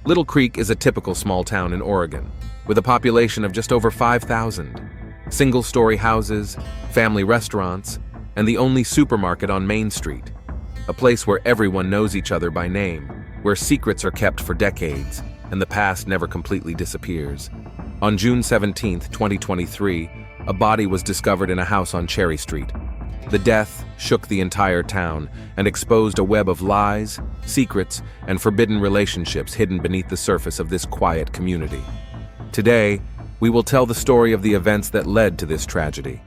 Little Creek is a typical small town in Oregon, with a population of just over 5,000. Single-story houses, family restaurants, and the only supermarket on Main Street. A place where everyone knows each other by name, where secrets are kept for decades, and the past never completely disappears. On June 17, 2023, a body was discovered in a house on Cherry Street. The death shook the entire town and exposed a web of lies, secrets, and forbidden relationships hidden beneath the surface of this quiet community. Today, we will tell the story of the events that led to this tragedy.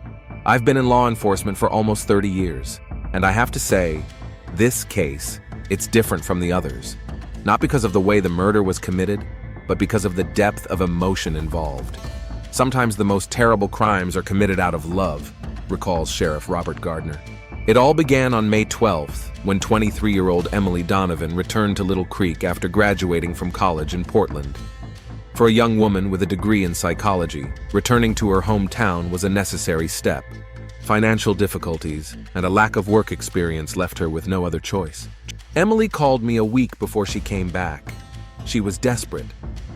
I've been in law enforcement for almost 30 years, and I have to say, this case, it's different from the others. Not because of the way the murder was committed, but because of the depth of emotion involved. Sometimes the most terrible crimes are committed out of love, recalls Sheriff Robert Gardner. It all began on May 12th, when 23-year-old Emily Donovan returned to Little Creek after graduating from college in Portland. For a young woman with a degree in psychology, returning to her hometown was a necessary step. Financial difficulties and a lack of work experience left her with no other choice. Emily called me a week before she came back. She was desperate.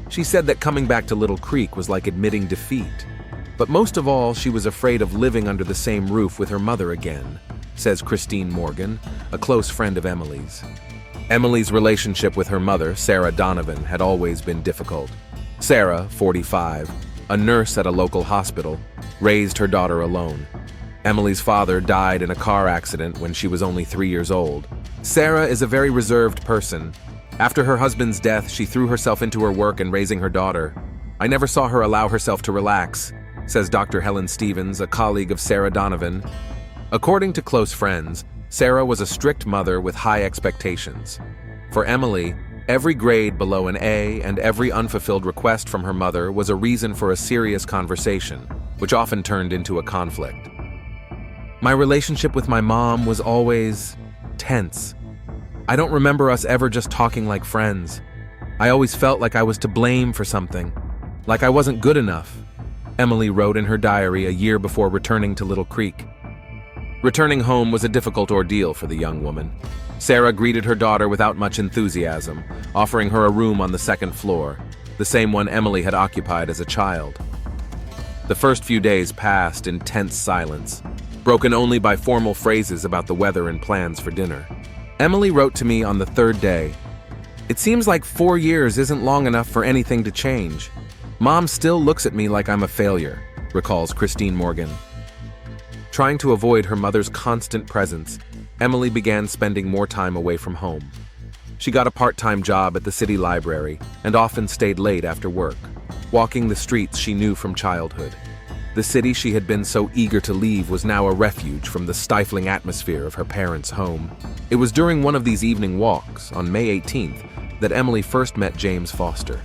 She said that coming back to Little Creek was like admitting defeat. But most of all, she was afraid of living under the same roof with her mother again, says Christine Morgan, a close friend of Emily's. Emily's relationship with her mother, Sarah Donovan, had always been difficult. Sarah, 45, a nurse at a local hospital, raised her daughter alone. Emily's father died in a car accident when she was only 3 years old. Sarah is a very reserved person. After her husband's death, she threw herself into her work and raising her daughter. I never saw her allow herself to relax, says Dr. Helen Stevens, a colleague of Sarah Donovan. According to close friends, Sarah was a strict mother with high expectations. For Emily, every grade below an A and every unfulfilled request from her mother was a reason for a serious conversation, which often turned into a conflict. My relationship with my mom was always tense. I don't remember us ever just talking like friends. I always felt like I was to blame for something, like I wasn't good enough, Emily wrote in her diary a year before returning to Little Creek. Returning home was a difficult ordeal for the young woman. Sarah greeted her daughter without much enthusiasm, offering her a room on the second floor, the same one Emily had occupied as a child. The first few days passed in tense silence, broken only by formal phrases about the weather and plans for dinner. Emily wrote to me on the third day, "It seems like 4 years isn't long enough for anything to change. Mom still looks at me like I'm a failure," recalls Christine Morgan. Trying to avoid her mother's constant presence, Emily began spending more time away from home. She got a part-time job at the city library and often stayed late after work, walking the streets she knew from childhood. The city she had been so eager to leave was now a refuge from the stifling atmosphere of her parents' home. It was during one of these evening walks, on May 18th, that Emily first met James Foster.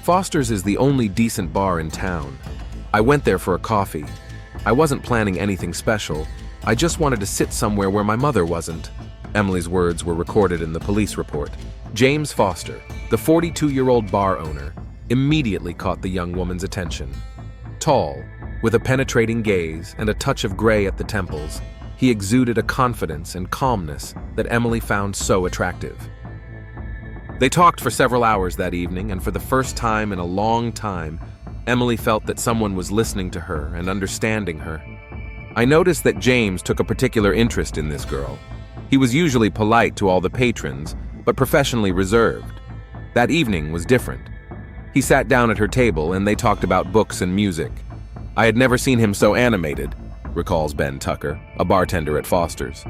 Foster's is the only decent bar in town. I went there for a coffee. I wasn't planning anything special. I just wanted to sit somewhere where my mother wasn't. Emily's words were recorded in the police report. James Foster, the 42-year-old bar owner, immediately caught the young woman's attention. Tall, with a penetrating gaze and a touch of gray at the temples, he exuded a confidence and calmness that Emily found so attractive. They talked for several hours that evening, and for the first time in a long time, Emily felt that someone was listening to her and understanding her. I noticed that James took a particular interest in this girl. He was usually polite to all the patrons, but professionally reserved. That evening was different. He sat down at her table and they talked about books and music. I had never seen him so animated, recalls Ben Tucker, a bartender at Foster's.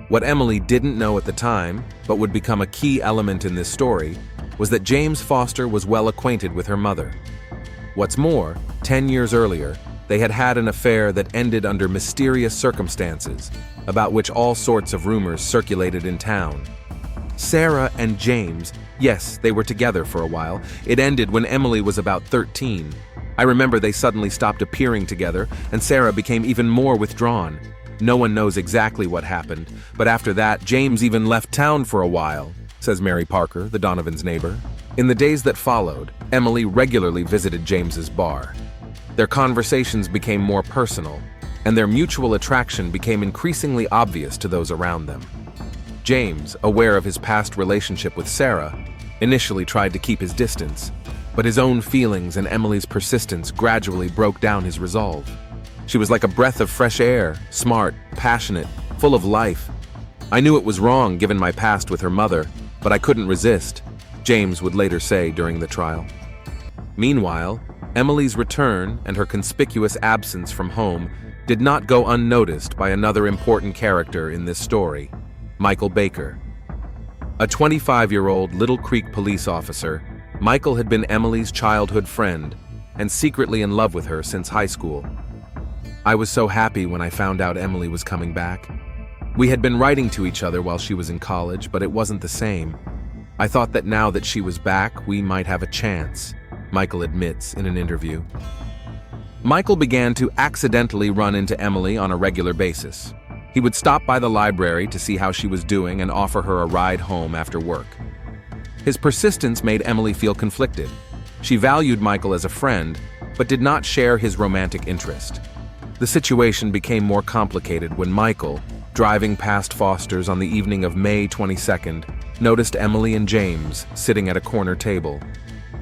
What Emily didn't know at the time, but would become a key element in this story, was that James Foster was well acquainted with her mother. What's more, 10 years earlier, they had had an affair that ended under mysterious circumstances, about which all sorts of rumors circulated in town. Sarah and James, yes, they were together for a while. It ended when Emily was about 13. I remember they suddenly stopped appearing together, and Sarah became even more withdrawn. No one knows exactly what happened, but after that, James even left town for a while, says Mary Parker, the Donovans' neighbor. In the days that followed, Emily regularly visited James's bar. Their conversations became more personal, and their mutual attraction became increasingly obvious to those around them. James, aware of his past relationship with Sarah, initially tried to keep his distance, but his own feelings and Emily's persistence gradually broke down his resolve. She was like a breath of fresh air, smart, passionate, full of life. I knew it was wrong given my past with her mother, but I couldn't resist, James would later say during the trial. Meanwhile, Emily's return and her conspicuous absence from home did not go unnoticed by another important character in this story, Michael Baker. A 25-year-old Little Creek police officer, Michael had been Emily's childhood friend and secretly in love with her since high school. I was so happy when I found out Emily was coming back. We had been writing to each other while she was in college, but it wasn't the same. I thought that now that she was back, we might have a chance, Michael admits in an interview. Michael began to accidentally run into Emily on a regular basis. He would stop by the library to see how she was doing and offer her a ride home after work. His persistence made Emily feel conflicted. She valued Michael as a friend, but did not share his romantic interest. The situation became more complicated when Michael, driving past Foster's on the evening of May 22nd, noticed Emily and James sitting at a corner table.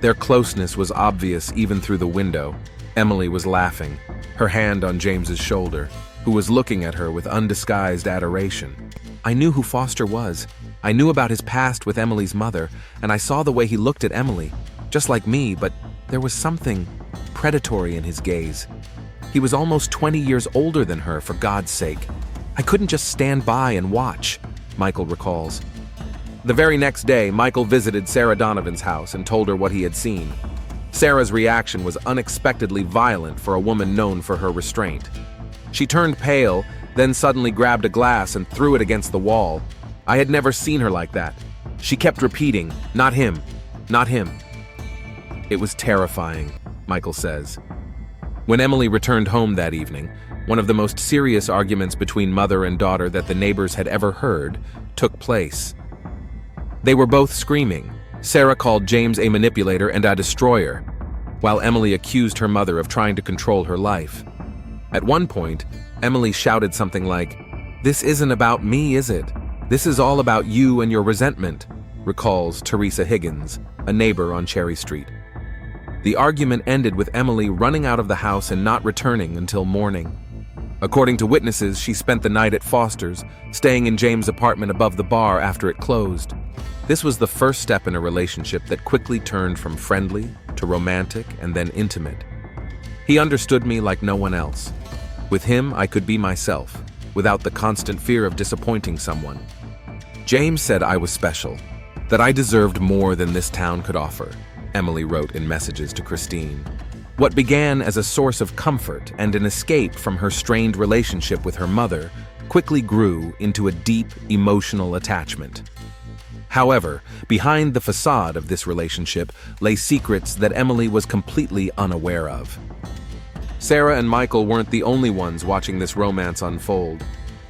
Their closeness was obvious even through the window. Emily was laughing, her hand on James's shoulder, who was looking at her with undisguised adoration. I knew who Foster was. I knew about his past with Emily's mother, and I saw the way he looked at Emily, just like me, but there was something predatory in his gaze. He was almost 20 years older than her, for God's sake. I couldn't just stand by and watch, Michael recalls. The very next day, Michael visited Sarah Donovan's house and told her what he had seen. Sarah's reaction was unexpectedly violent for a woman known for her restraint. She turned pale, then suddenly grabbed a glass and threw it against the wall. I had never seen her like that. She kept repeating, "Not him, not him." It was terrifying, Michael says. When Emily returned home that evening, one of the most serious arguments between mother and daughter that the neighbors had ever heard took place. They were both screaming. Sarah called James a manipulator and a destroyer, while Emily accused her mother of trying to control her life. At one point, Emily shouted something like, "This isn't about me, is it? This is all about you and your resentment," recalls Teresa Higgins, a neighbor on Cherry Street. The argument ended with Emily running out of the house and not returning until morning. According to witnesses, she spent the night at Foster's, staying in James' apartment above the bar after it closed. This was the first step in a relationship that quickly turned from friendly to romantic and then intimate. He understood me like no one else. With him, I could be myself, without the constant fear of disappointing someone. James said I was special, that I deserved more than this town could offer, Emily wrote in messages to Christine. What began as a source of comfort and an escape from her strained relationship with her mother quickly grew into a deep emotional attachment. However, behind the facade of this relationship lay secrets that Emily was completely unaware of. Sarah and Michael weren't the only ones watching this romance unfold.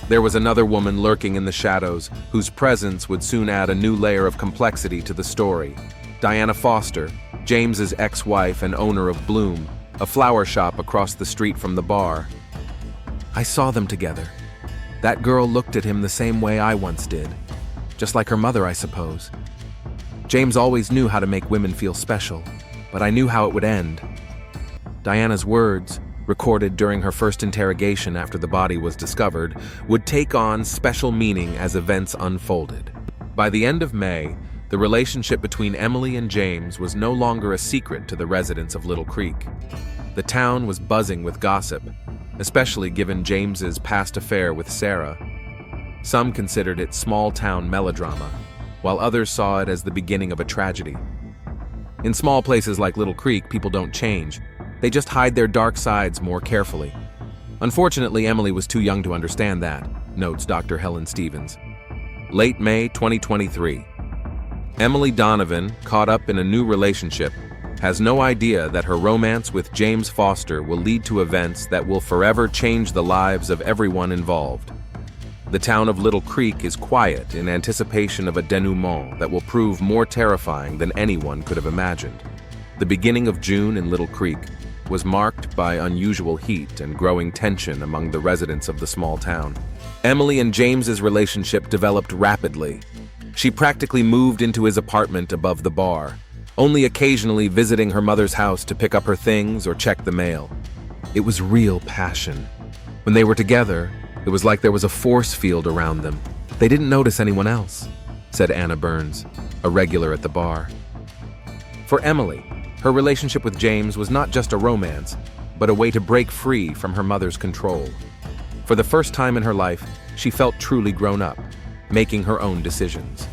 There was another woman lurking in the shadows whose presence would soon add a new layer of complexity to the story. Diana Foster, James's ex-wife and owner of Bloom, a flower shop across the street from the bar. I saw them together. That girl looked at him the same way I once did. Just like her mother, I suppose. James always knew how to make women feel special, but I knew how it would end. Diana's words, recorded during her first interrogation after the body was discovered, would take on special meaning as events unfolded. By the end of May, the relationship between Emily and James was no longer a secret to the residents of Little Creek. The town was buzzing with gossip, especially given James's past affair with Sarah. Some considered it small-town melodrama, while others saw it as the beginning of a tragedy. In small places like Little Creek, people don't change. They just hide their dark sides more carefully. Unfortunately, Emily was too young to understand that, notes Dr. Helen Stevens. Late May 2023. Emily Donovan, caught up in a new relationship, has no idea that her romance with James Foster will lead to events that will forever change the lives of everyone involved. The town of Little Creek is quiet in anticipation of a denouement that will prove more terrifying than anyone could have imagined. The beginning of June in Little Creek was marked by unusual heat and growing tension among the residents of the small town. Emily and James's relationship developed rapidly. She practically moved into his apartment above the bar, only occasionally visiting her mother's house to pick up her things or check the mail. It was real passion. When they were together, it was like there was a force field around them. They didn't notice anyone else, said Anna Burns, a regular at the bar. For Emily, her relationship with James was not just a romance, but a way to break free from her mother's control. For the first time in her life, she felt truly grown up, making her own decisions.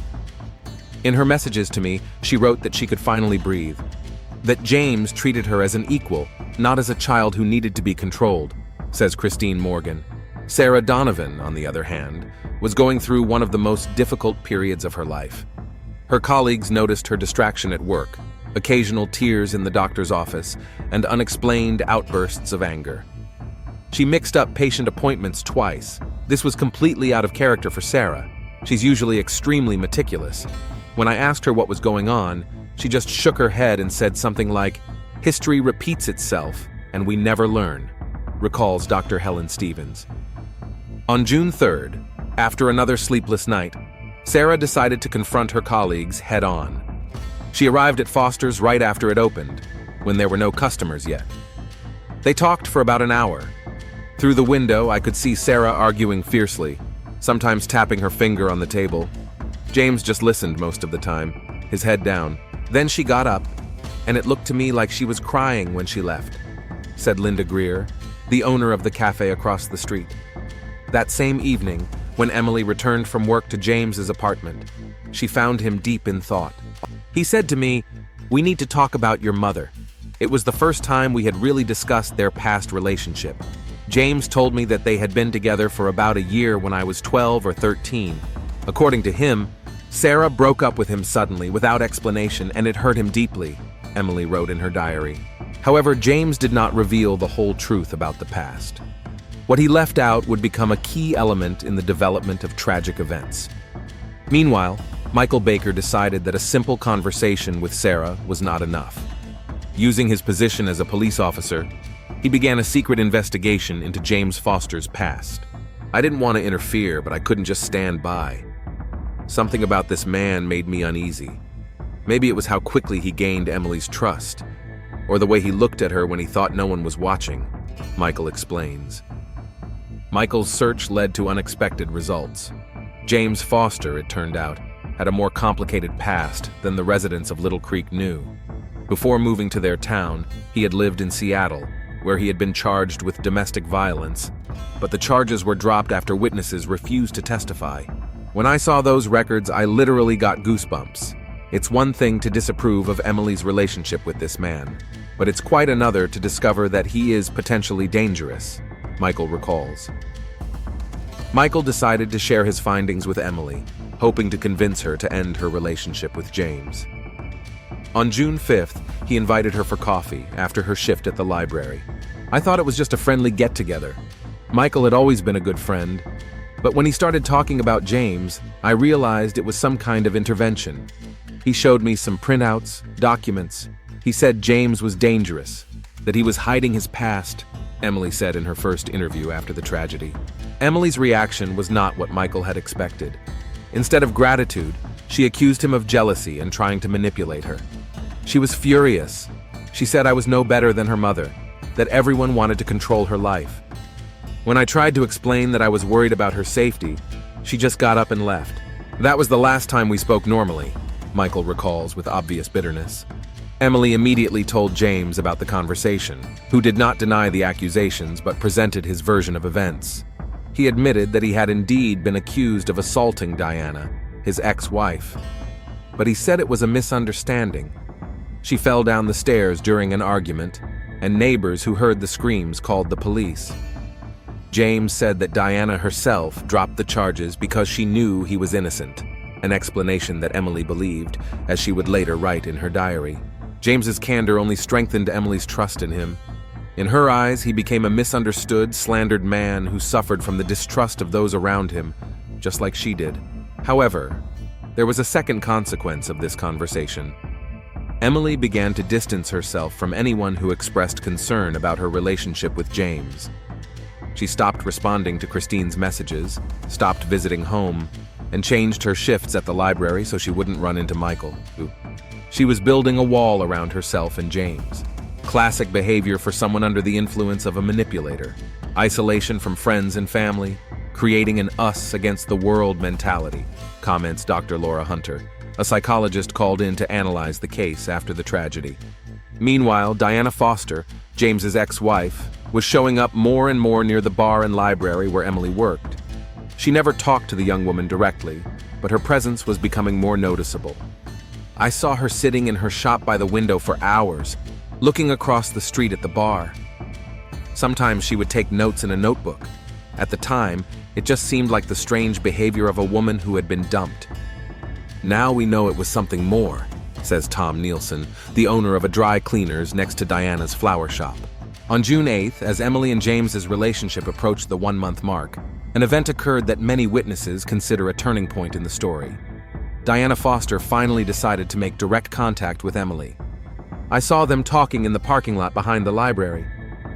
In her messages to me, she wrote that she could finally breathe, that James treated her as an equal, not as a child who needed to be controlled, says Christine Morgan. Sarah Donovan, on the other hand, was going through one of the most difficult periods of her life. Her colleagues noticed her distraction at work, occasional tears in the doctor's office, and unexplained outbursts of anger. She mixed up patient appointments twice. This was completely out of character for Sarah. She's usually extremely meticulous. When I asked her what was going on, she just shook her head and said something like, "History repeats itself, and we never learn," recalls Dr. Helen Stevens. On June 3rd, after another sleepless night, Sarah decided to confront her colleagues head-on. She arrived at Foster's right after it opened, when there were no customers yet. They talked for about an hour. Through the window, I could see Sarah arguing fiercely, sometimes tapping her finger on the table. James just listened most of the time, his head down. Then she got up, and it looked to me like she was crying when she left, said Linda Greer, the owner of the cafe across the street. That same evening, when Emily returned from work to James's apartment, she found him deep in thought. He said to me, "We need to talk about your mother." It was the first time we had really discussed their past relationship. James told me that they had been together for about a year when I was 12 or 13. According to him, Sarah broke up with him suddenly without explanation, and it hurt him deeply, Emily wrote in her diary. However, James did not reveal the whole truth about the past. What he left out would become a key element in the development of tragic events. Meanwhile, Michael Baker decided that a simple conversation with Sarah was not enough. Using his position as a police officer, he began a secret investigation into James Foster's past. I didn't want to interfere, but I couldn't just stand by. Something about this man made me uneasy. Maybe it was how quickly he gained Emily's trust, or the way he looked at her when he thought no one was watching, Michael explains. Michael's search led to unexpected results. James Foster, it turned out, had a more complicated past than the residents of Little Creek knew. Before moving to their town, he had lived in Seattle, where he had been charged with domestic violence, but the charges were dropped after witnesses refused to testify. When I saw those records, I literally got goosebumps. It's one thing to disapprove of Emily's relationship with this man, but it's quite another to discover that he is potentially dangerous, Michael recalls. Michael decided to share his findings with Emily, hoping to convince her to end her relationship with James. On June 5th, he invited her for coffee after her shift at the library. I thought it was just a friendly get-together. Michael had always been a good friend, but when he started talking about James, I realized it was some kind of intervention. He showed me some printouts, documents. He said James was dangerous, that he was hiding his past, Emily said in her first interview after the tragedy. Emily's reaction was not what Michael had expected. Instead of gratitude, she accused him of jealousy and trying to manipulate her. She was furious. She said I was no better than her mother, that everyone wanted to control her life. When I tried to explain that I was worried about her safety, she just got up and left. That was the last time we spoke normally, Michael recalls with obvious bitterness. Emily immediately told James about the conversation, who did not deny the accusations but presented his version of events. He admitted that he had indeed been accused of assaulting Diana, his ex-wife. But he said it was a misunderstanding. She fell down the stairs during an argument, and neighbors who heard the screams called the police. James said that Diana herself dropped the charges because she knew he was innocent, an explanation that Emily believed, as she would later write in her diary. James's candor only strengthened Emily's trust in him. In her eyes, he became a misunderstood, slandered man who suffered from the distrust of those around him, just like she did. However, there was a second consequence of this conversation. Emily began to distance herself from anyone who expressed concern about her relationship with James. She stopped responding to Christine's messages, stopped visiting home, and changed her shifts at the library so she wouldn't run into Michael. She was building a wall around herself and James. Classic behavior for someone under the influence of a manipulator. Isolation from friends and family, creating an us against the world mentality, comments Dr. Laura Hunter, a psychologist called in to analyze the case after the tragedy. Meanwhile, Diana Foster, James's ex-wife, was showing up more and more near the bar and library where Emily worked. She never talked to the young woman directly, but her presence was becoming more noticeable. I saw her sitting in her shop by the window for hours, looking across the street at the bar. Sometimes she would take notes in a notebook. At the time, it just seemed like the strange behavior of a woman who had been dumped. Now we know it was something more, says Tom Nielsen, the owner of a dry cleaners next to Diana's flower shop. On June 8th, as Emily and James's relationship approached the 1-month mark, an event occurred that many witnesses consider a turning point in the story. Diana Foster finally decided to make direct contact with Emily. I saw them talking in the parking lot behind the library.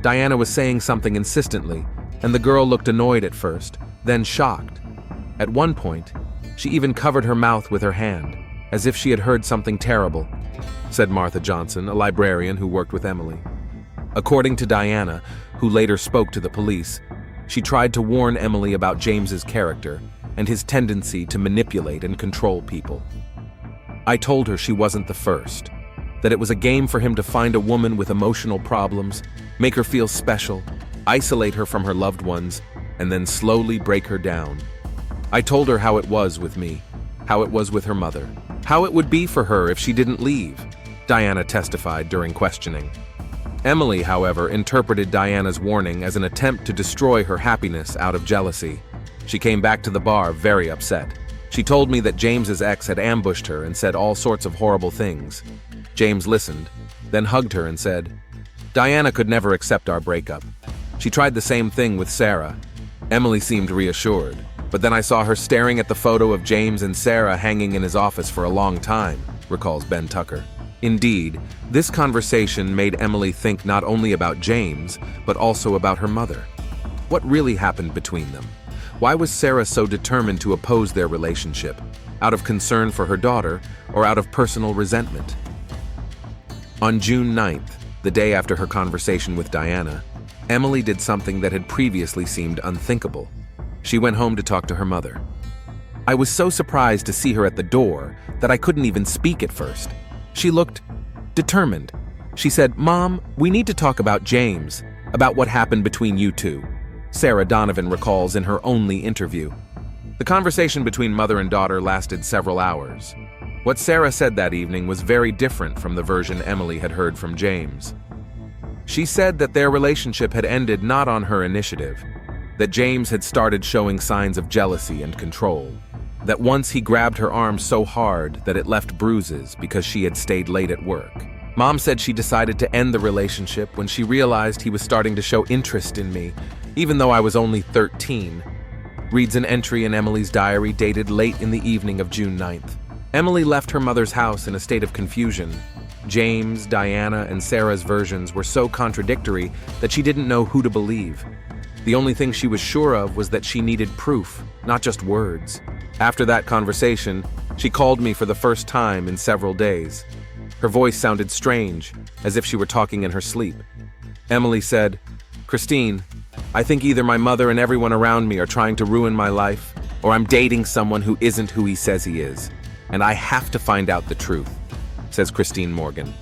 Diana was saying something insistently, and the girl looked annoyed at first, then shocked. At one point, she even covered her mouth with her hand, as if she had heard something terrible, said Martha Johnson, a librarian who worked with Emily. According to Diana, who later spoke to the police, she tried to warn Emily about James's character and his tendency to manipulate and control people. I told her she wasn't the first, that it was a game for him to find a woman with emotional problems, make her feel special, isolate her from her loved ones, and then slowly break her down. I told her how it was with me, how it was with her mother, how it would be for her if she didn't leave, Diana testified during questioning. Emily, however, interpreted Diana's warning as an attempt to destroy her happiness out of jealousy. She came back to the bar very upset. She told me that James's ex had ambushed her and said all sorts of horrible things. James listened, then hugged her and said, "Diana could never accept our breakup. She tried the same thing with Sarah." Emily seemed reassured, but then I saw her staring at the photo of James and Sarah hanging in his office for a long time, recalls Ben Tucker. Indeed, this conversation made Emily think not only about James, but also about her mother. What really happened between them? Why was Sarah so determined to oppose their relationship? Out of concern for her daughter, or out of personal resentment? On June 9th, the day after her conversation with Diana, Emily did something that had previously seemed unthinkable. She went home to talk to her mother. I was so surprised to see her at the door that I couldn't even speak at first. She looked determined. She said, "Mom, we need to talk about James, about what happened between you two," Sarah Donovan recalls in her only interview. The conversation between mother and daughter lasted several hours. What Sarah said that evening was very different from the version Emily had heard from James. She said that their relationship had ended not on her initiative, that James had started showing signs of jealousy and control, that once he grabbed her arm so hard that it left bruises because she had stayed late at work. Mom said she decided to end the relationship when she realized he was starting to show interest in me, even though I was only 13, reads an entry in Emily's diary dated late in the evening of June 9th. Emily left her mother's house in a state of confusion. James, Diana, and Sarah's versions were so contradictory that she didn't know who to believe. The only thing she was sure of was that she needed proof, not just words. After that conversation, she called me for the first time in several days. Her voice sounded strange, as if she were talking in her sleep. Emily said, "Christine, I think either my mother and everyone around me are trying to ruin my life, or I'm dating someone who isn't who he says he is, and I have to find out the truth," says Christine Morgan.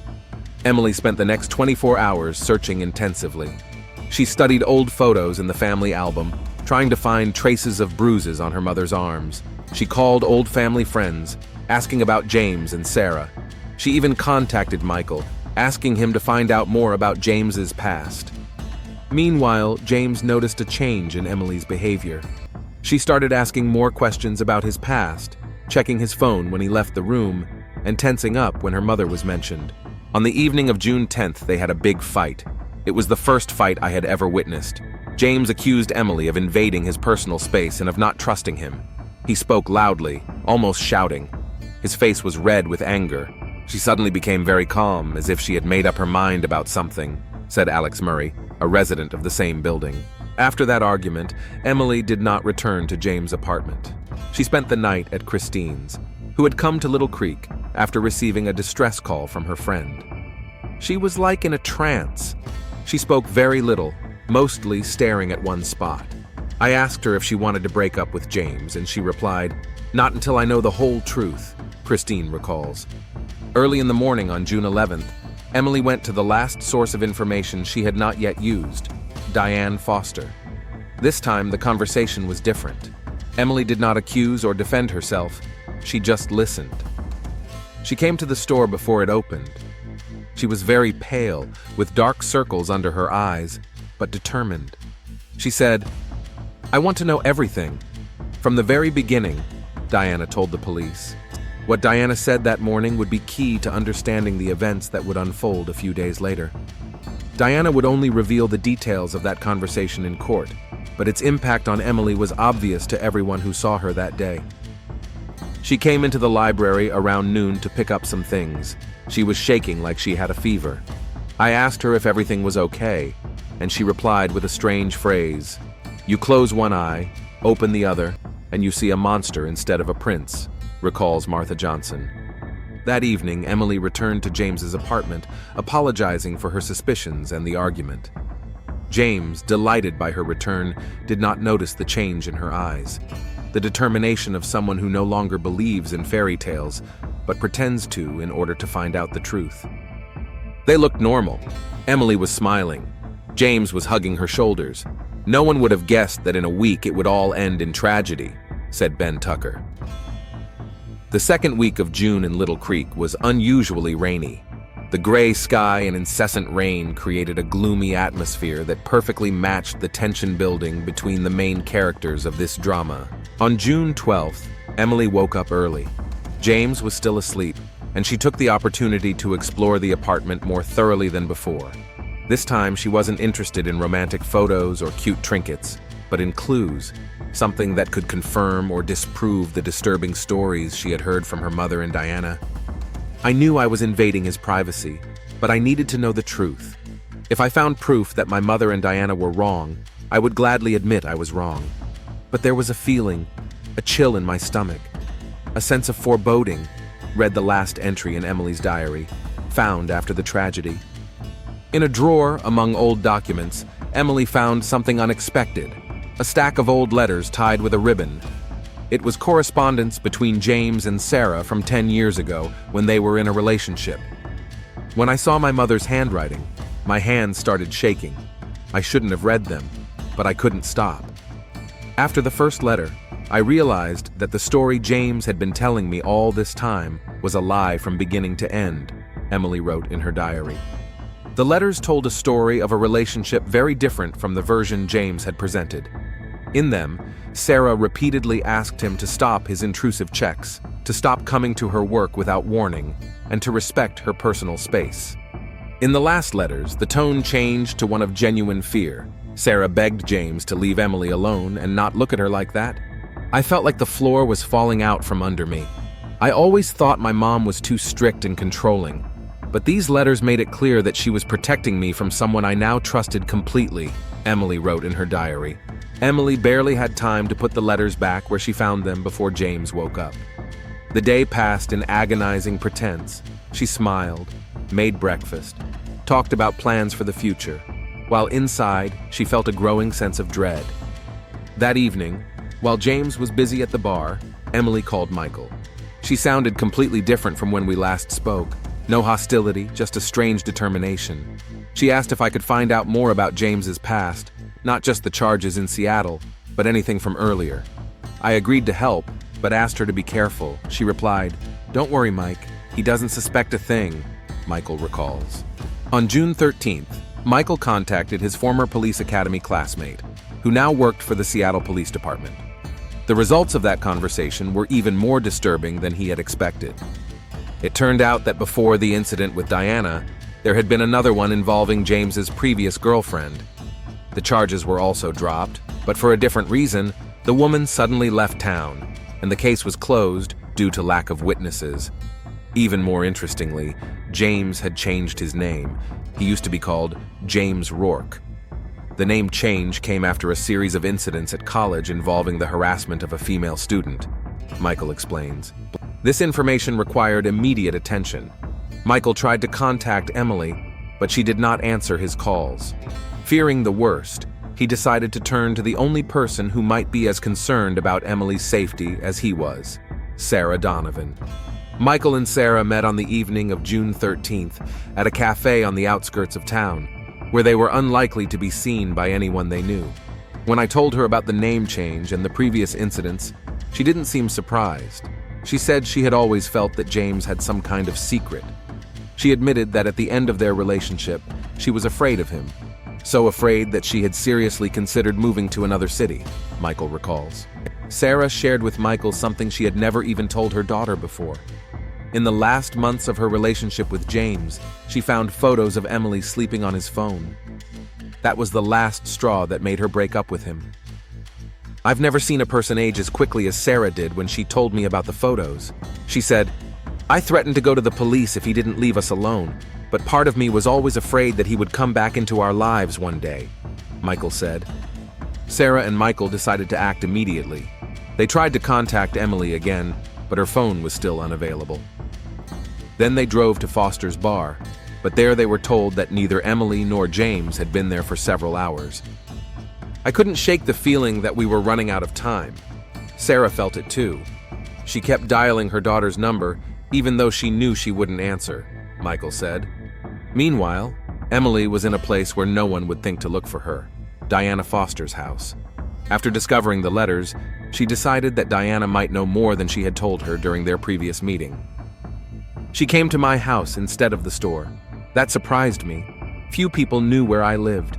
Emily spent the next 24 hours searching intensively. She studied old photos in the family album, trying to find traces of bruises on her mother's arms. She called old family friends, asking about James and Sarah. She even contacted Michael, asking him to find out more about James's past. Meanwhile, James noticed a change in Emily's behavior. She started asking more questions about his past, checking his phone when he left the room, and tensing up when her mother was mentioned. On the evening of June 10th, they had a big fight. It was the first fight I had ever witnessed. James accused Emily of invading his personal space and of not trusting him. He spoke loudly, almost shouting. His face was red with anger. She suddenly became very calm, as if she had made up her mind about something, said Alex Murray, a resident of the same building. After that argument, Emily did not return to James' apartment. She spent the night at Christine's, who had come to Little Creek after receiving a distress call from her friend. She was like in a trance. She spoke very little, mostly staring at one spot. I asked her if she wanted to break up with James, and she replied, "Not until I know the whole truth," Christine recalls. Early in the morning on June 11th, Emily went to the last source of information she had not yet used, Diane Foster. This time, the conversation was different. Emily did not accuse or defend herself. She just listened. She came to the store before it opened. She was very pale, with dark circles under her eyes, but determined. She said, "I want to know everything. From the very beginning," Diana told the police. What Diana said that morning would be key to understanding the events that would unfold a few days later. Diana would only reveal the details of that conversation in court, but its impact on Emily was obvious to everyone who saw her that day. She came into the library around noon to pick up some things. She was shaking like she had a fever. I asked her if everything was okay, and she replied with a strange phrase, "You close one eye, open the other, and you see a monster instead of a prince," recalls Martha Johnson. That evening, Emily returned to James's apartment, apologizing for her suspicions and the argument. James, delighted by her return, did not notice the change in her eyes, the determination of someone who no longer believes in fairy tales, but pretends to in order to find out the truth. They looked normal. Emily was smiling. James was hugging her shoulders. "No one would have guessed that in a week it would all end in tragedy," said Ben Tucker. The second week of June in Little Creek was unusually rainy. The gray sky and incessant rain created a gloomy atmosphere that perfectly matched the tension building between the main characters of this drama. On June 12th, Emily woke up early. James was still asleep, and she took the opportunity to explore the apartment more thoroughly than before. This time, she wasn't interested in romantic photos or cute trinkets, but in clues, something that could confirm or disprove the disturbing stories she had heard from her mother and Diana. I knew I was invading his privacy, but I needed to know the truth. If I found proof that my mother and Diana were wrong, I would gladly admit I was wrong. But there was a feeling, a chill in my stomach, a sense of foreboding, read the last entry in Emily's diary, found after the tragedy. In a drawer among old documents, Emily found something unexpected, a stack of old letters tied with a ribbon. It was correspondence between James and Sarah from 10 years ago when they were in a relationship. When I saw my mother's handwriting, my hands started shaking. I shouldn't have read them, but I couldn't stop. After the first letter, I realized that the story James had been telling me all this time was a lie from beginning to end, Emily wrote in her diary. The letters told a story of a relationship very different from the version James had presented. In them, Sarah repeatedly asked him to stop his intrusive checks, to stop coming to her work without warning, and to respect her personal space. In the last letters, the tone changed to one of genuine fear. Sarah begged James to leave Emily alone and not look at her like that. I felt like the floor was falling out from under me. I always thought my mom was too strict and controlling, but these letters made it clear that she was protecting me from someone I now trusted completely, Emily wrote in her diary. Emily barely had time to put the letters back where she found them before James woke up. The day passed in agonizing pretense. She smiled, made breakfast, talked about plans for the future, while inside she felt a growing sense of dread. That evening, while James was busy at the bar, Emily called Michael. She sounded completely different from when we last spoke. No hostility, just a strange determination. She asked if I could find out more about James's past, not just the charges in Seattle, but anything from earlier. I agreed to help, but asked her to be careful. She replied, "Don't worry, Mike. He doesn't suspect a thing," Michael recalls. On June 13th, Michael contacted his former police academy classmate, who now worked for the Seattle Police Department. The results of that conversation were even more disturbing than he had expected. It turned out that before the incident with Diana, there had been another one involving James's previous girlfriend. The charges were also dropped, but for a different reason, the woman suddenly left town, and the case was closed due to lack of witnesses. Even more interestingly, James had changed his name. He used to be called James Rourke. The name change came after a series of incidents at college involving the harassment of a female student, Michael explains. This information required immediate attention. Michael tried to contact Emily, but she did not answer his calls. Fearing the worst, he decided to turn to the only person who might be as concerned about Emily's safety as he was, Sarah Donovan. Michael and Sarah met on the evening of June 13th at a cafe on the outskirts of town, where they were unlikely to be seen by anyone they knew. When I told her about the name change and the previous incidents, she didn't seem surprised. She said she had always felt that James had some kind of secret. She admitted that at the end of their relationship, she was afraid of him. So afraid that she had seriously considered moving to another city, Michael recalls. Sarah shared with Michael something she had never even told her daughter before. In the last months of her relationship with James, she found photos of Emily sleeping on his phone. That was the last straw that made her break up with him. I've never seen a person age as quickly as Sarah did when she told me about the photos. She said, "I threatened to go to the police if he didn't leave us alone, but part of me was always afraid that he would come back into our lives one day," Michael said. Sarah and Michael decided to act immediately. They tried to contact Emily again, but her phone was still unavailable. Then they drove to Foster's bar, but there they were told that neither Emily nor James had been there for several hours. I couldn't shake the feeling that we were running out of time. Sarah felt it too. She kept dialing her daughter's number, even though she knew she wouldn't answer, Michael said. Meanwhile, Emily was in a place where no one would think to look for her, Diana Foster's house. After discovering the letters, she decided that Diana might know more than she had told her during their previous meeting. She came to my house instead of the store. That surprised me. Few people knew where I lived.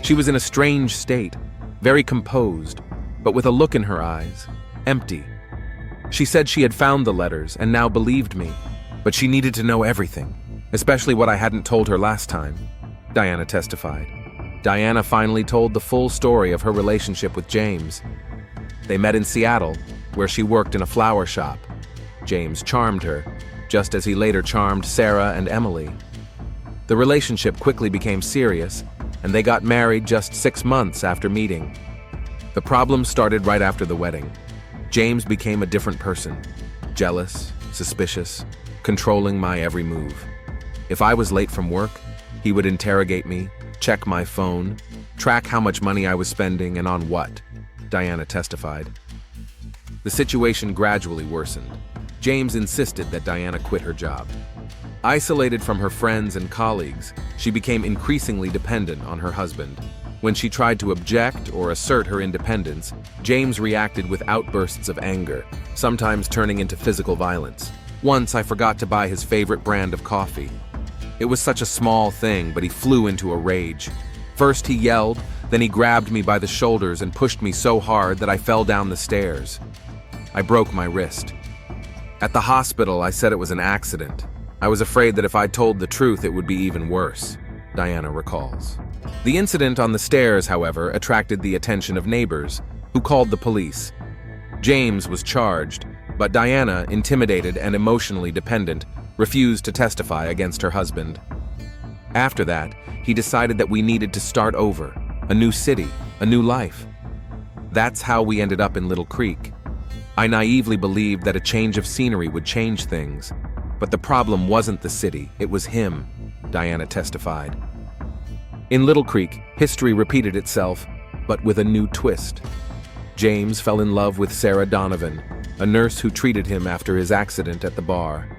She was in a strange state, very composed, but with a look in her eyes, empty. She said she had found the letters and now believed me, but she needed to know everything, especially what I hadn't told her last time, Diana testified. Diana finally told the full story of her relationship with James. They met in Seattle, where she worked in a flower shop. James charmed her, just as he later charmed Sarah and Emily. The relationship quickly became serious, and they got married just 6 months after meeting. The problem started right after the wedding. James became a different person, jealous, suspicious, controlling my every move. If I was late from work, he would interrogate me, check my phone, track how much money I was spending and on what, Diana testified. The situation gradually worsened. James insisted that Diana quit her job. Isolated from her friends and colleagues, she became increasingly dependent on her husband. When she tried to object or assert her independence, James reacted with outbursts of anger, sometimes turning into physical violence. Once I forgot to buy his favorite brand of coffee. It was such a small thing, but he flew into a rage. First he yelled, then he grabbed me by the shoulders and pushed me so hard that I fell down the stairs. I broke my wrist. At the hospital, I said it was an accident. I was afraid that if I told the truth, it would be even worse, Diana recalls. The incident on the stairs, however, attracted the attention of neighbors, who called the police. James was charged, but Diana, intimidated and emotionally dependent, refused to testify against her husband. After that, he decided that we needed to start over, a new city, a new life. That's how we ended up in Little Creek. I naively believed that a change of scenery would change things, but the problem wasn't the city, it was him, Diana testified. In Little Creek, history repeated itself, but with a new twist. James fell in love with Sarah Donovan, a nurse who treated him after his accident at the bar.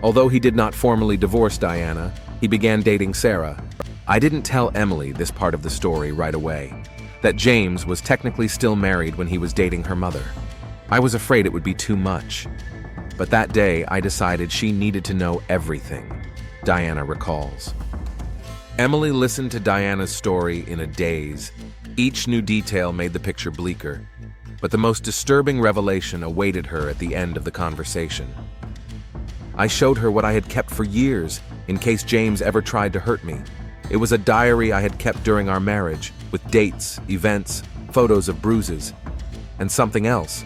Although he did not formally divorce Diana, he began dating Sarah. I didn't tell Emily this part of the story right away, that James was technically still married when he was dating her mother. I was afraid it would be too much. But that day, I decided she needed to know everything, Diana recalls. Emily listened to Diana's story in a daze. Each new detail made the picture bleaker, but the most disturbing revelation awaited her at the end of the conversation. I showed her what I had kept for years, in case James ever tried to hurt me. It was a diary I had kept during our marriage, with dates, events, photos of bruises, and something else.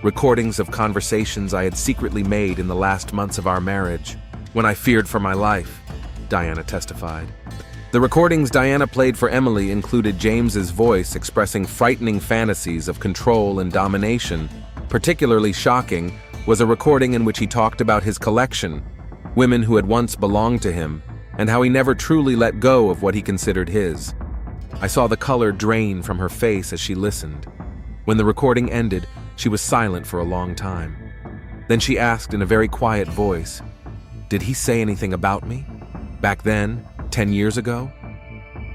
Recordings of conversations I had secretly made in the last months of our marriage, when I feared for my life, Diana testified. The recordings Diana played for Emily included James's voice expressing frightening fantasies of control and domination. Particularly shocking was a recording in which he talked about his collection, women who had once belonged to him, and how he never truly let go of what he considered his. I saw the color drain from her face as she listened. When the recording ended, she was silent for a long time. Then she asked in a very quiet voice, "Did he say anything about me? Back then, 10 years ago?"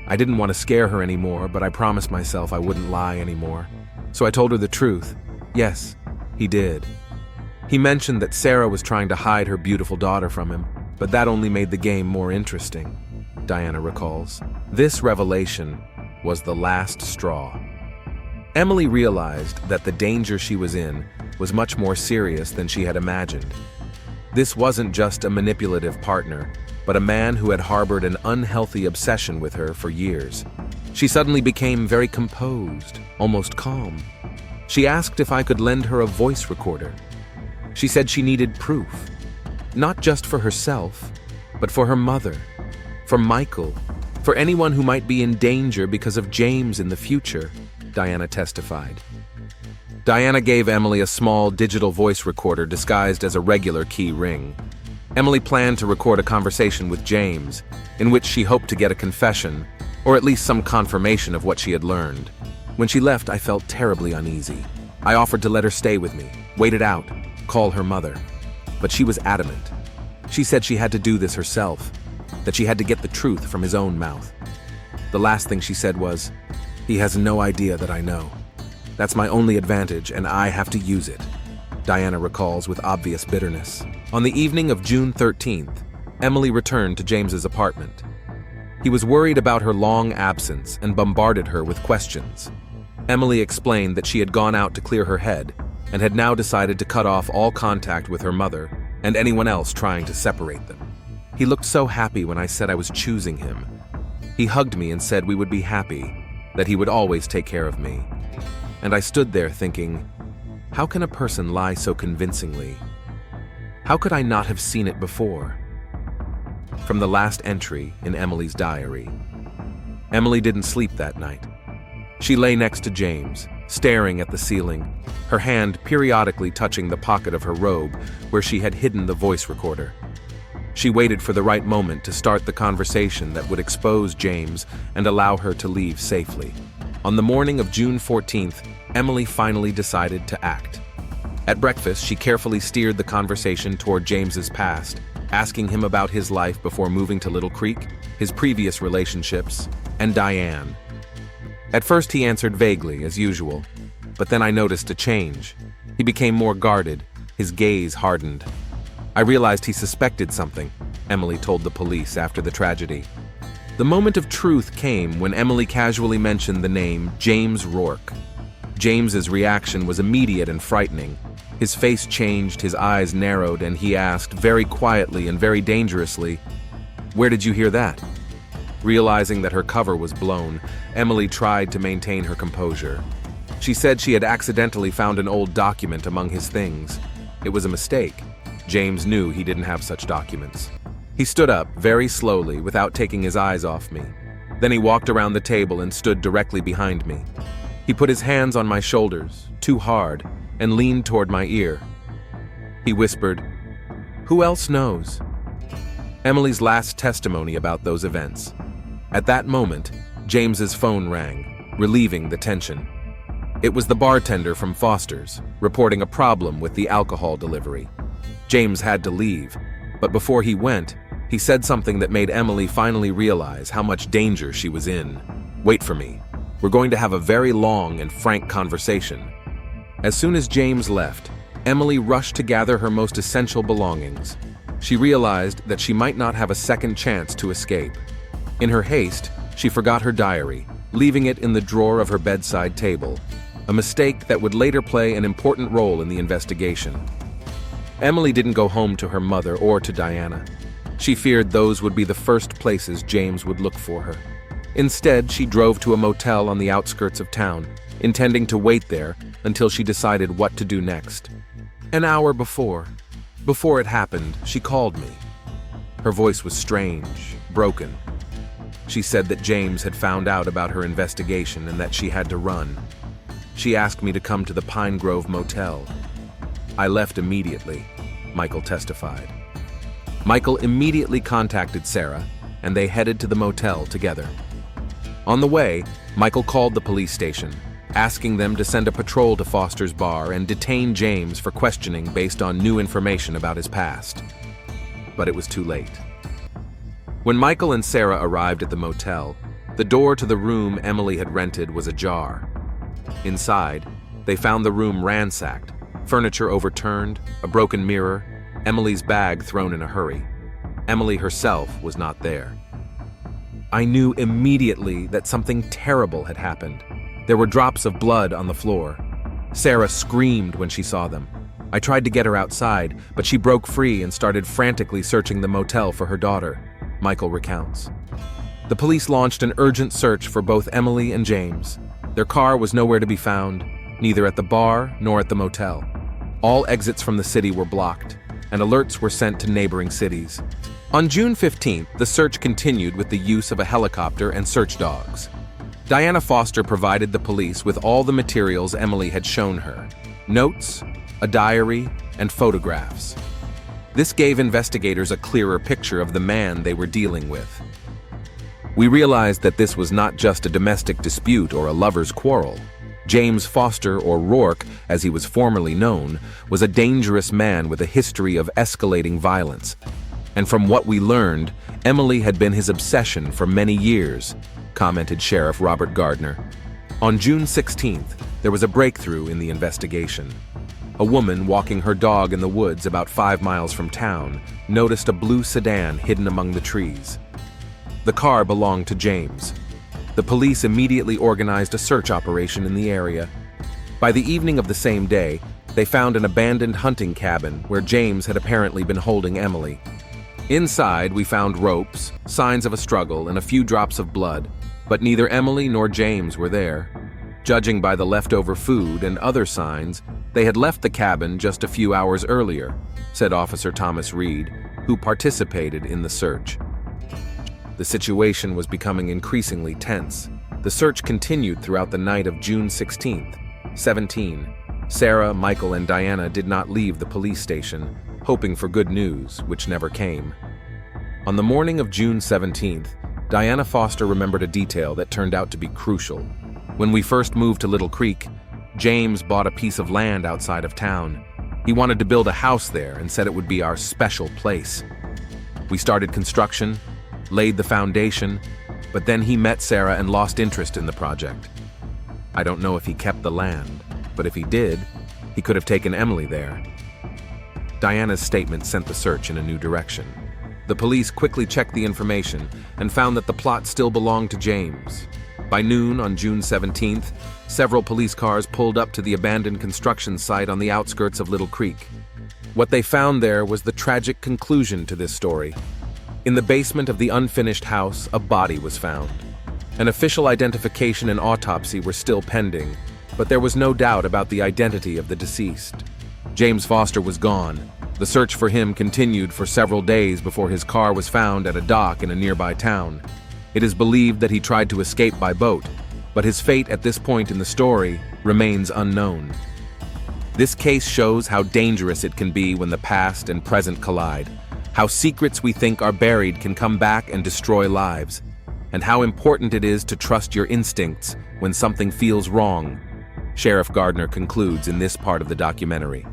I didn't want to scare her anymore, but I promised myself I wouldn't lie anymore. So I told her the truth. Yes, he did. He mentioned that Sarah was trying to hide her beautiful daughter from him, but that only made the game more interesting, Diana recalls. This revelation was the last straw. Emily realized that the danger she was in was much more serious than she had imagined. This wasn't just a manipulative partner, but a man who had harbored an unhealthy obsession with her for years. She suddenly became very composed, almost calm. She asked if I could lend her a voice recorder. She said she needed proof, not just for herself, but for her mother, for Michael, for anyone who might be in danger because of James in the future, Diana testified. Diana gave Emily a small digital voice recorder disguised as a regular key ring. Emily planned to record a conversation with James, in which she hoped to get a confession, or at least some confirmation of what she had learned. When she left, I felt terribly uneasy. I offered to let her stay with me, wait it out, call her mother. But she was adamant. She said she had to do this herself, that she had to get the truth from his own mouth. The last thing she said was, "He has no idea that I know. That's my only advantage, and I have to use it," Diana recalls with obvious bitterness. On the evening of June 13th, Emily returned to James's apartment. He was worried about her long absence and bombarded her with questions. Emily explained that she had gone out to clear her head and had now decided to cut off all contact with her mother and anyone else trying to separate them. He looked so happy when I said I was choosing him. He hugged me and said we would be happy, that he would always take care of me. And I stood there thinking, how can a person lie so convincingly? How could I not have seen it before? From the last entry in Emily's diary. Emily didn't sleep that night. She lay next to James, staring at the ceiling, her hand periodically touching the pocket of her robe where she had hidden the voice recorder. She waited for the right moment to start the conversation that would expose James and allow her to leave safely. On the morning of June 14th, Emily finally decided to act. At breakfast, she carefully steered the conversation toward James's past, asking him about his life before moving to Little Creek, his previous relationships, and Diane. At first he answered vaguely, as usual, but then I noticed a change. He became more guarded, his gaze hardened. I realized he suspected something, Emily told the police after the tragedy. The moment of truth came when Emily casually mentioned the name James Rourke. James's reaction was immediate and frightening. His face changed, his eyes narrowed, and he asked, very quietly and very dangerously, "Where did you hear that?" Realizing that her cover was blown, Emily tried to maintain her composure. She said she had accidentally found an old document among his things. It was a mistake. James knew he didn't have such documents. He stood up, very slowly, without taking his eyes off me. Then he walked around the table and stood directly behind me. He put his hands on my shoulders, too hard, and leaned toward my ear. He whispered, "Who else knows?" Emily's last testimony about those events. At that moment, James's phone rang, relieving the tension. It was the bartender from Foster's, reporting a problem with the alcohol delivery. James had to leave, but before he went, he said something that made Emily finally realize how much danger she was in. "Wait for me. We're going to have a very long and frank conversation." As soon as James left, Emily rushed to gather her most essential belongings. She realized that she might not have a second chance to escape. In her haste, she forgot her diary, leaving it in the drawer of her bedside table, a mistake that would later play an important role in the investigation. Emily didn't go home to her mother or to Diana. She feared those would be the first places James would look for her. Instead, she drove to a motel on the outskirts of town, intending to wait there until she decided what to do next. An hour before it happened, she called me. Her voice was strange, broken. She said that James had found out about her investigation and that she had to run. She asked me to come to the Pine Grove Motel. I left immediately, Michael testified. Michael immediately contacted Sarah, and they headed to the motel together. On the way, Michael called the police station, asking them to send a patrol to Foster's bar and detain James for questioning based on new information about his past. But it was too late. When Michael and Sarah arrived at the motel, the door to the room Emily had rented was ajar. Inside, they found the room ransacked, furniture overturned, a broken mirror, Emily's bag thrown in a hurry. Emily herself was not there. I knew immediately that something terrible had happened. There were drops of blood on the floor. Sarah screamed when she saw them. I tried to get her outside, but she broke free and started frantically searching the motel for her daughter, Michael recounts. The police launched an urgent search for both Emily and James. Their car was nowhere to be found, neither at the bar nor at the motel. All exits from the city were blocked, and alerts were sent to neighboring cities. On June 15th, the search continued with the use of a helicopter and search dogs. Diana Foster provided the police with all the materials Emily had shown her: notes, a diary, and photographs. This gave investigators a clearer picture of the man they were dealing with. We realized that this was not just a domestic dispute or a lover's quarrel. James Foster, or Rourke, as he was formerly known, was a dangerous man with a history of escalating violence. And from what we learned, Emily had been his obsession for many years, commented Sheriff Robert Gardner. On June 16th, there was a breakthrough in the investigation. A woman walking her dog in the woods about 5 miles from town noticed a blue sedan hidden among the trees. The car belonged to James. The police immediately organized a search operation in the area. By the evening of the same day, they found an abandoned hunting cabin where James had apparently been holding Emily. Inside, we found ropes, signs of a struggle, and a few drops of blood, but neither Emily nor James were there. Judging by the leftover food and other signs, they had left the cabin just a few hours earlier, said Officer Thomas Reed, who participated in the search. The situation was becoming increasingly tense. The search continued throughout the night of June 16th. 17. Sarah, Michael, and Diana did not leave the police station, hoping for good news, which never came. On the morning of June 17th, Diana Foster remembered a detail that turned out to be crucial. When we first moved to Little Creek, James bought a piece of land outside of town. He wanted to build a house there and said it would be our special place. We started construction, laid the foundation, but then he met Sarah and lost interest in the project. I don't know if he kept the land, but if he did, he could have taken Emily there. Diana's statement sent the search in a new direction. The police quickly checked the information and found that the plot still belonged to James. By noon on June 17th, several police cars pulled up to the abandoned construction site on the outskirts of Little Creek. What they found there was the tragic conclusion to this story. In the basement of the unfinished house, a body was found. An official identification and autopsy were still pending, but there was no doubt about the identity of the deceased. James Foster was gone. The search for him continued for several days before his car was found at a dock in a nearby town. It is believed that he tried to escape by boat, but his fate at this point in the story remains unknown. This case shows how dangerous it can be when the past and present collide, how secrets we think are buried can come back and destroy lives, and how important it is to trust your instincts when something feels wrong, Sheriff Gardner concludes in this part of the documentary.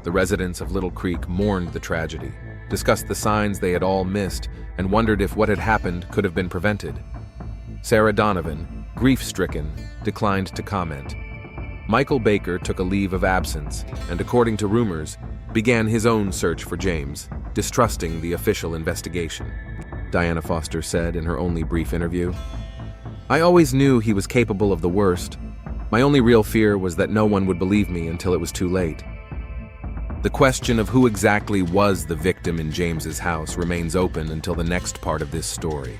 The residents of Little Creek mourned the tragedy, discussed the signs they had all missed, and wondered if what had happened could have been prevented. Sarah Donovan, grief-stricken, declined to comment. Michael Baker took a leave of absence and, according to rumors, began his own search for James, distrusting the official investigation. Diana Foster said in her only brief interview, "I always knew he was capable of the worst. My only real fear was that no one would believe me until it was too late." The question of who exactly was the victim in James's house remains open until the next part of this story.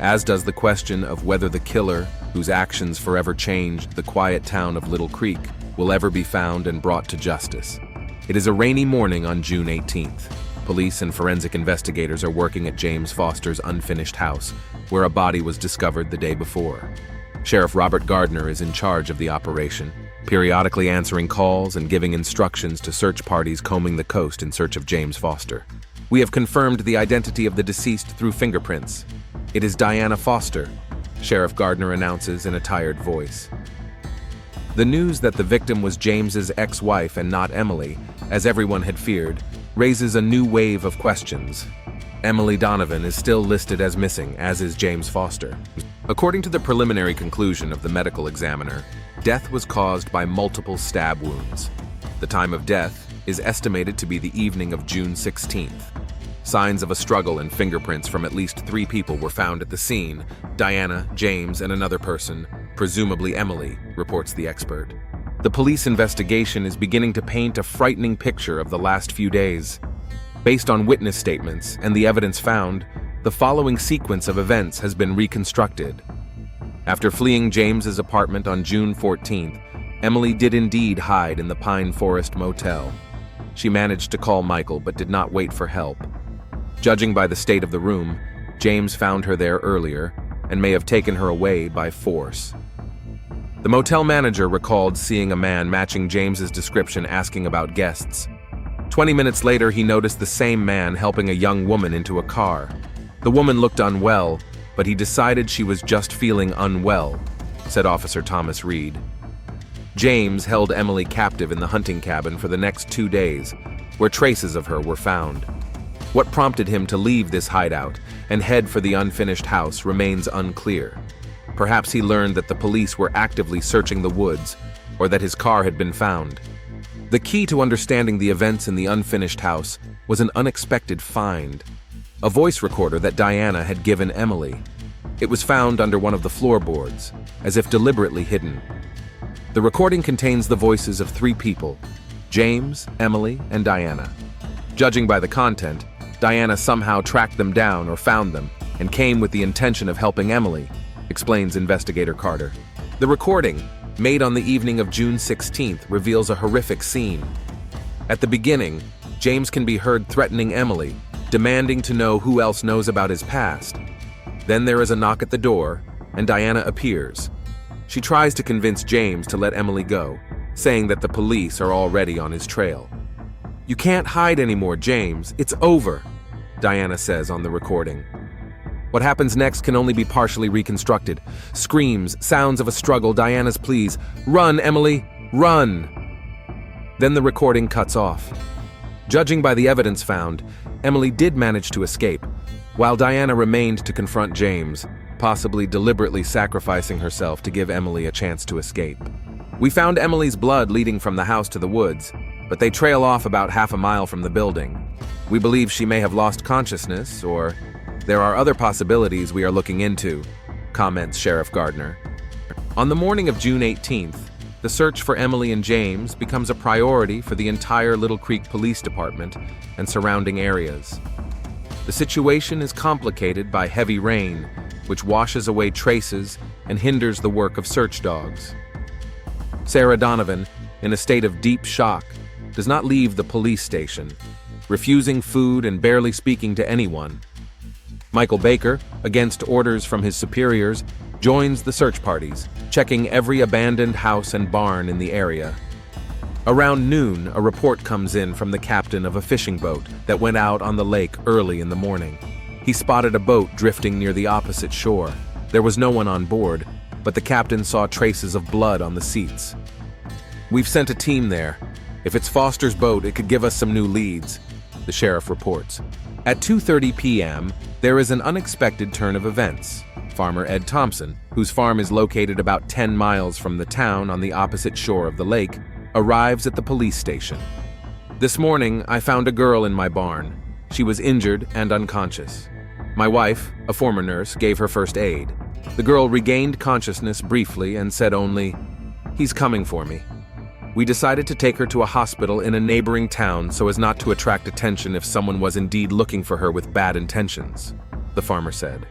As does the question of whether the killer, whose actions forever changed the quiet town of Little Creek, will ever be found and brought to justice. It is a rainy morning on June 18th. Police and forensic investigators are working at James Foster's unfinished house, where a body was discovered the day before. Sheriff Robert Gardner is in charge of the operation, periodically answering calls and giving instructions to search parties combing the coast in search of James Foster. We have confirmed the identity of the deceased through fingerprints. It is Diana Foster, Sheriff Gardner announces in a tired voice. The news that the victim was James's ex-wife and not Emily, as everyone had feared, raises a new wave of questions. Emily Donovan is still listed as missing, as is James Foster. According to the preliminary conclusion of the medical examiner, death was caused by multiple stab wounds. The time of death is estimated to be the evening of June 16th. Signs of a struggle and fingerprints from at least 3 people were found at the scene: Diana, James, and another person, presumably Emily, reports the expert. The police investigation is beginning to paint a frightening picture of the last few days. Based on witness statements and the evidence found, the following sequence of events has been reconstructed. After fleeing James's apartment on June 14th, Emily did indeed hide in the Pine Forest Motel. She managed to call Michael but did not wait for help. Judging by the state of the room, James found her there earlier and may have taken her away by force. The motel manager recalled seeing a man matching James's description asking about guests. 20 minutes later, he noticed the same man helping a young woman into a car. The woman looked unwell, but he decided she was just feeling unwell, said Officer Thomas Reed. James held Emily captive in the hunting cabin for the next 2 days, where traces of her were found. What prompted him to leave this hideout and head for the unfinished house remains unclear. Perhaps he learned that the police were actively searching the woods, or that his car had been found. The key to understanding the events in the unfinished house was an unexpected find: a voice recorder that Diana had given Emily. It was found under one of the floorboards, as if deliberately hidden. The recording contains the voices of 3 people: James, Emily, and Diana. Judging by the content, Diana somehow tracked them down or found them and came with the intention of helping Emily, explains investigator Carter. The recording, made on the evening of June 16th, reveals a horrific scene. At the beginning, James can be heard threatening Emily, demanding to know who else knows about his past. Then there is a knock at the door, and Diana appears. She tries to convince James to let Emily go, saying that the police are already on his trail. "You can't hide anymore, James. It's over," Diana says on the recording. What happens next can only be partially reconstructed. Screams, sounds of a struggle, Diana's pleas, "Run, Emily, run!" Then the recording cuts off. Judging by the evidence found, Emily did manage to escape, while Diana remained to confront James, possibly deliberately sacrificing herself to give Emily a chance to escape. We found Emily's blood leading from the house to the woods, but they trail off about half a mile from the building. We believe she may have lost consciousness, or there are other possibilities we are looking into, comments Sheriff Gardner. On the morning of June 18th, the search for Emily and James becomes a priority for the entire Little Creek Police Department and surrounding areas. The situation is complicated by heavy rain, which washes away traces and hinders the work of search dogs. Sarah Donovan, in a state of deep shock, does not leave the police station, refusing food and barely speaking to anyone. Michael Baker, against orders from his superiors, joins the search parties, checking every abandoned house and barn in the area. Around noon, a report comes in from the captain of a fishing boat that went out on the lake early in the morning. He spotted a boat drifting near the opposite shore. There was no one on board, but the captain saw traces of blood on the seats. "We've sent a team there. If it's Foster's boat, it could give us some new leads," the sheriff reports. At 2:30 p.m., there is an unexpected turn of events. Farmer Ed Thompson, whose farm is located about 10 miles from the town on the opposite shore of the lake, arrives at the police station. "This morning, I found a girl in my barn. She was injured and unconscious. My wife, a former nurse, gave her first aid. The girl regained consciousness briefly and said only, 'He's coming for me.' We decided to take her to a hospital in a neighboring town so as not to attract attention if someone was indeed looking for her with bad intentions," the farmer said.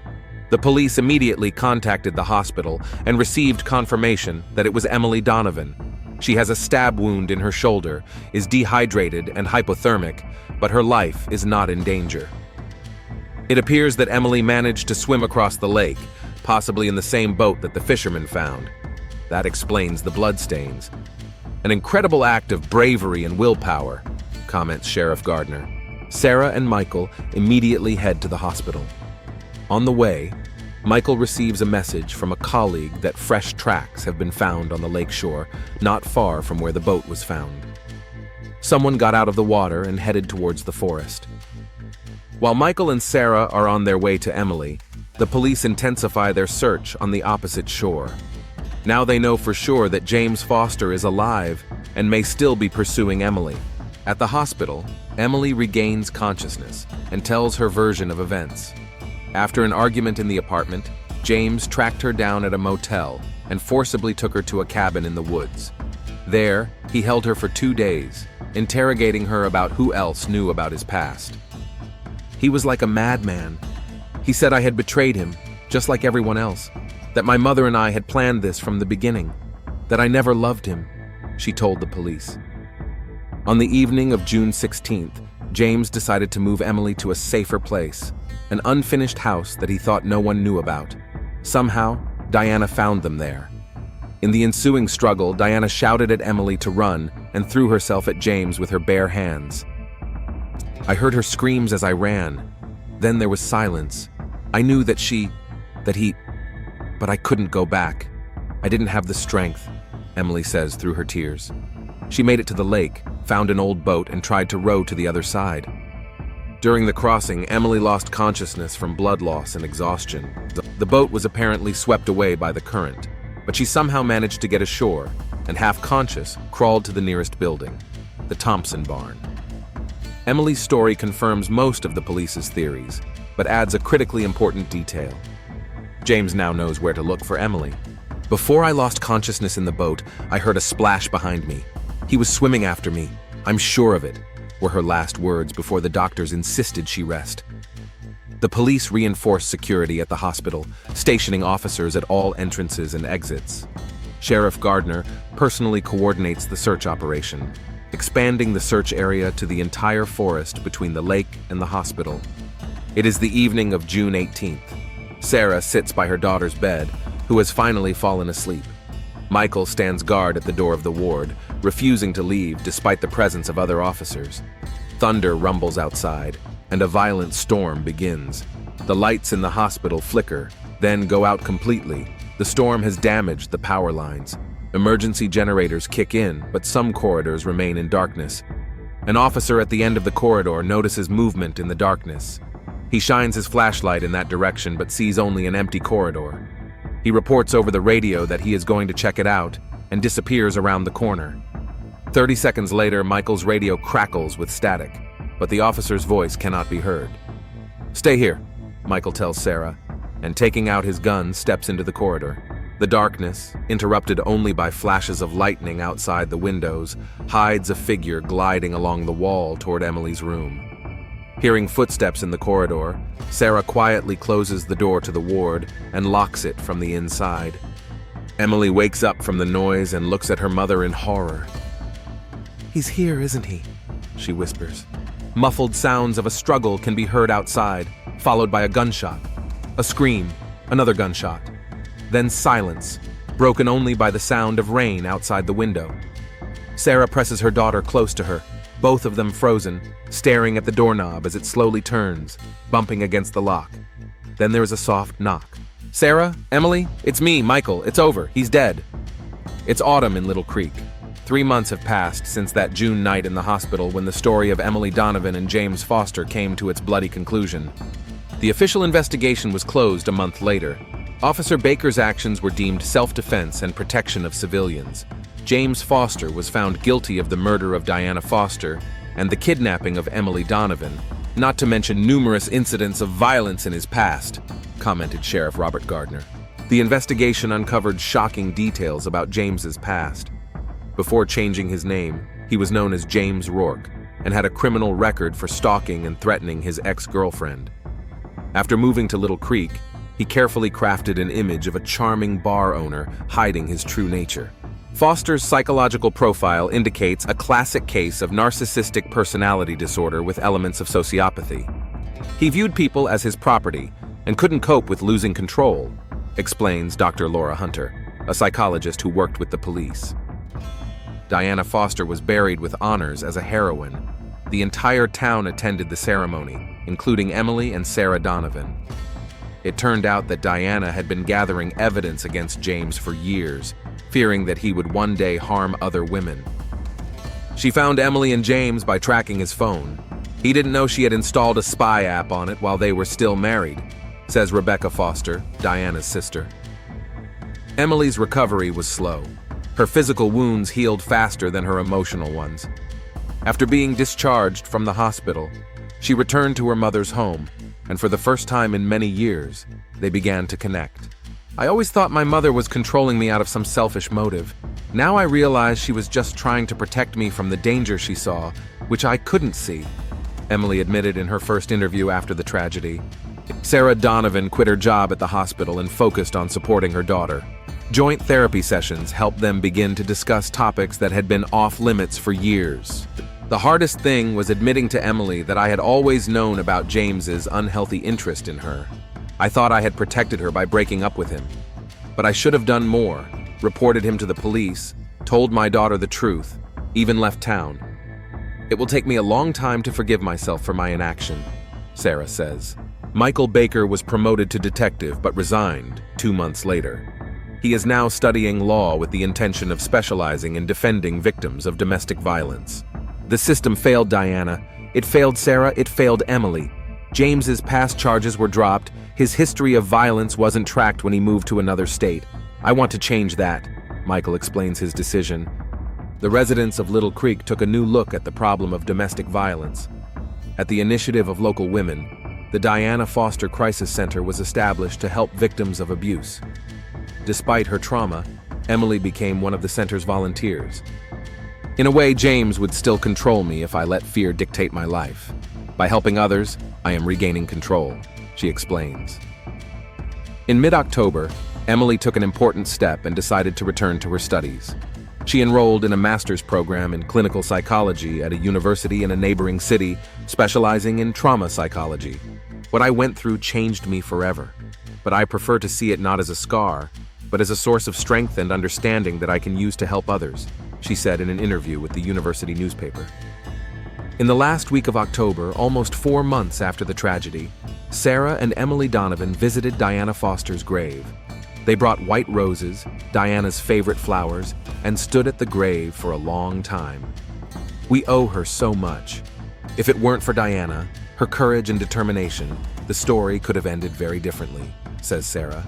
The police immediately contacted the hospital and received confirmation that it was Emily Donovan. She has a stab wound in her shoulder, is dehydrated and hypothermic, but her life is not in danger. It appears that Emily managed to swim across the lake, possibly in the same boat that the fishermen found. That explains the bloodstains. An incredible act of bravery and willpower, comments Sheriff Gardner. Sarah and Michael immediately head to the hospital. On the way, Michael receives a message from a colleague that fresh tracks have been found on the lakeshore, not far from where the boat was found. Someone got out of the water and headed towards the forest. While Michael and Sarah are on their way to Emily, the police intensify their search on the opposite shore. Now they know for sure that James Foster is alive and may still be pursuing Emily. At the hospital, Emily regains consciousness and tells her version of events. After an argument in the apartment, James tracked her down at a motel and forcibly took her to a cabin in the woods. There, he held her for 2 days, interrogating her about who else knew about his past. He was like a madman. He said I had betrayed him, just like everyone else, that my mother and I had planned this from the beginning, that I never loved him, she told the police. On the evening of June 16th, James decided to move Emily to a safer place, an unfinished house that he thought no one knew about. Somehow, Diana found them there. In the ensuing struggle, Diana shouted at Emily to run and threw herself at James with her bare hands. I heard her screams as I ran. Then there was silence. I knew that but I couldn't go back. I didn't have the strength, Emily says through her tears. She made it to the lake, found an old boat, and tried to row to the other side. During the crossing, Emily lost consciousness from blood loss and exhaustion. The boat was apparently swept away by the current, but she somehow managed to get ashore and, half conscious, crawled to the nearest building, the Thompson barn. Emily's story confirms most of the police's theories, but adds a critically important detail. James now knows where to look for Emily. Before I lost consciousness in the boat, I heard a splash behind me. He was swimming after me. I'm sure of it, were her last words before the doctors insisted she rest. The police reinforced security at the hospital, stationing officers at all entrances and exits. Sheriff Gardner personally coordinates the search operation, expanding the search area to the entire forest between the lake and the hospital. It is the evening of June 18th. Sarah sits by her daughter's bed, who has finally fallen asleep. Michael stands guard at the door of the ward, refusing to leave despite the presence of other officers. Thunder rumbles outside, and a violent storm begins. The lights in the hospital flicker, then go out completely. The storm has damaged the power lines. Emergency generators kick in, but some corridors remain in darkness. An officer at the end of the corridor notices movement in the darkness. He shines his flashlight in that direction but sees only an empty corridor. He reports over the radio that he is going to check it out and disappears around the corner. 30 seconds later, Michael's radio crackles with static, but the officer's voice cannot be heard. "Stay here," Michael tells Sarah, and taking out his gun, steps into the corridor. The darkness, interrupted only by flashes of lightning outside the windows, hides a figure gliding along the wall toward Emily's room. Hearing footsteps in the corridor, Sarah quietly closes the door to the ward and locks it from the inside. Emily wakes up from the noise and looks at her mother in horror. "He's here, isn't he?" she whispers. Muffled sounds of a struggle can be heard outside, followed by a gunshot. A scream, another gunshot. Then silence, broken only by the sound of rain outside the window. Sarah presses her daughter close to her, both of them frozen, staring at the doorknob as it slowly turns, bumping against the lock. Then there is a soft knock. "Sarah? Emily? It's me, Michael. It's over. He's dead." It's autumn in Little Creek. 3 months have passed since that June night in the hospital when the story of Emily Donovan and James Foster came to its bloody conclusion. The official investigation was closed a month later. Officer Baker's actions were deemed self-defense and protection of civilians. James Foster was found guilty of the murder of Diana Foster and the kidnapping of Emily Donovan, not to mention numerous incidents of violence in his past, commented Sheriff Robert Gardner. The investigation uncovered shocking details about James's past. Before changing his name, he was known as James Rourke and had a criminal record for stalking and threatening his ex-girlfriend. After moving to Little Creek, he carefully crafted an image of a charming bar owner hiding his true nature. Foster's psychological profile indicates a classic case of narcissistic personality disorder with elements of sociopathy. He viewed people as his property and couldn't cope with losing control, explains Dr. Laura Hunter, a psychologist who worked with the police. Diana Foster was buried with honors as a heroine. The entire town attended the ceremony, including Emily and Sarah Donovan. It turned out that Diana had been gathering evidence against James for years, fearing that he would one day harm other women. She found Emily and James by tracking his phone. He didn't know she had installed a spy app on it while they were still married, says Rebecca Foster, Diana's sister. Emily's recovery was slow. Her physical wounds healed faster than her emotional ones. After being discharged from the hospital, she returned to her mother's home, and for the first time in many years, they began to connect. I always thought my mother was controlling me out of some selfish motive. Now I realize she was just trying to protect me from the danger she saw, which I couldn't see, Emily admitted in her first interview after the tragedy. Sarah Donovan quit her job at the hospital and focused on supporting her daughter. Joint therapy sessions helped them begin to discuss topics that had been off-limits for years. The hardest thing was admitting to Emily that I had always known about James's unhealthy interest in her. I thought I had protected her by breaking up with him. But I should have done more, reported him to the police, told my daughter the truth, even left town. It will take me a long time to forgive myself for my inaction, Sarah says. Michael Baker was promoted to detective but resigned 2 months later. He is now studying law with the intention of specializing in defending victims of domestic violence. The system failed Diana. It failed Sarah. It failed Emily. James's past charges were dropped. His history of violence wasn't tracked when he moved to another state. I want to change that, Michael explains his decision. The residents of Little Creek took a new look at the problem of domestic violence. At the initiative of local women, the Diana Foster Crisis Center was established to help victims of abuse. Despite her trauma, Emily became one of the center's volunteers. In a way, James would still control me if I let fear dictate my life. By helping others, I am regaining control, she explains. In mid-October, Emily took an important step and decided to return to her studies. She enrolled in a master's program in clinical psychology at a university in a neighboring city, specializing in trauma psychology. What I went through changed me forever, but I prefer to see it not as a scar, but as a source of strength and understanding that I can use to help others, she said in an interview with the university newspaper. In the last week of October, almost 4 months after the tragedy, Sarah and Emily Donovan visited Diana Foster's grave. They brought white roses, Diana's favorite flowers, and stood at the grave for a long time. We owe her so much. If it weren't for Diana, her courage and determination, the story could have ended very differently, says Sarah.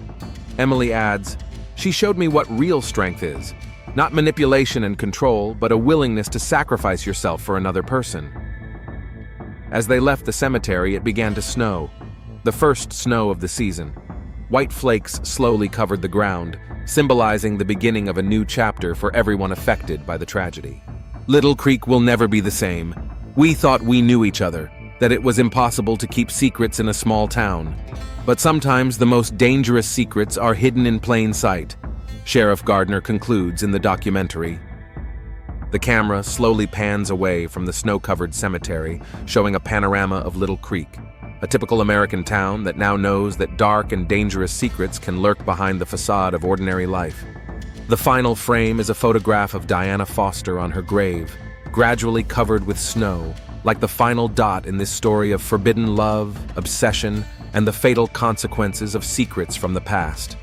Emily adds, "She showed me what real strength is. Not manipulation and control, but a willingness to sacrifice yourself for another person." As they left the cemetery, it began to snow. The first snow of the season. White flakes slowly covered the ground, symbolizing the beginning of a new chapter for everyone affected by the tragedy. Little Creek will never be the same. We thought we knew each other, that it was impossible to keep secrets in a small town. But sometimes the most dangerous secrets are hidden in plain sight, Sheriff Gardner concludes in the documentary. The camera slowly pans away from the snow-covered cemetery, showing a panorama of Little Creek, a typical American town that now knows that dark and dangerous secrets can lurk behind the facade of ordinary life. The final frame is a photograph of Diana Foster on her grave, gradually covered with snow, like the final dot in this story of forbidden love, obsession, and the fatal consequences of secrets from the past.